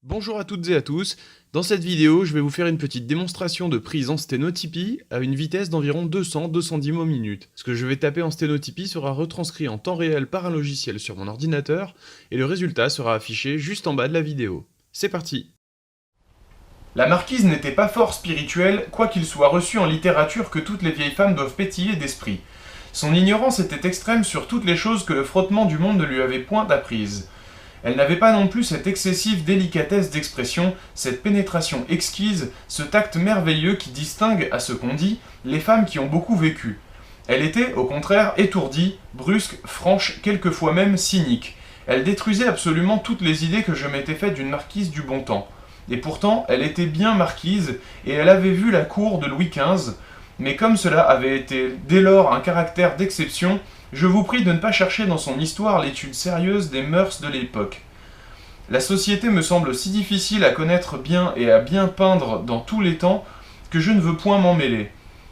Bonjour à toutes et à tous, dans cette vidéo je vais vous faire une petite démonstration de prise en sténotypie à une vitesse d'environ 200-210 mots minute. Ce que je vais taper en sténotypie sera retranscrit en temps réel par un logiciel sur mon ordinateur et le résultat sera affiché juste en bas de la vidéo. C'est parti! La marquise n'était pas fort spirituelle, quoiqu'il soit reçu en littérature que toutes les vieilles femmes doivent pétiller d'esprit. Son ignorance était extrême sur toutes les choses que le frottement du monde ne lui avait point apprises. Elle n'avait pas non plus cette excessive délicatesse d'expression, cette pénétration exquise, ce tact merveilleux qui distingue, à ce qu'on dit, les femmes qui ont beaucoup vécu. Elle était, au contraire, étourdie, brusque, franche, quelquefois même cynique. Elle détruisait absolument toutes les idées que je m'étais faites d'une marquise du bon temps. Et pourtant, elle était bien marquise, et elle avait vu la cour de Louis XV, mais comme cela avait été dès lors un caractère d'exception, je vous prie de ne pas chercher dans son histoire l'étude sérieuse des mœurs de l'époque. La société me semble si difficile à connaître bien et à bien peindre dans tous les temps que je ne veux point m'en mêler.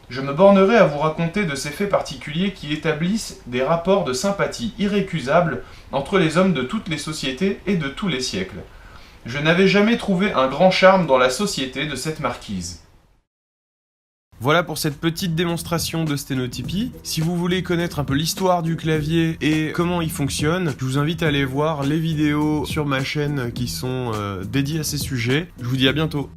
Je me bornerai à vous raconter de ces faits particuliers qui établissent des rapports de sympathie irrécusables entre les hommes de toutes les sociétés et de tous les siècles. Je n'avais jamais trouvé un grand charme dans la société de cette marquise. Voilà pour cette petite démonstration de sténotypie. Si vous voulez connaître un peu l'histoire du clavier et comment il fonctionne, je vous invite à aller voir les vidéos sur ma chaîne qui sont dédiées à ces sujets. Je vous dis à bientôt.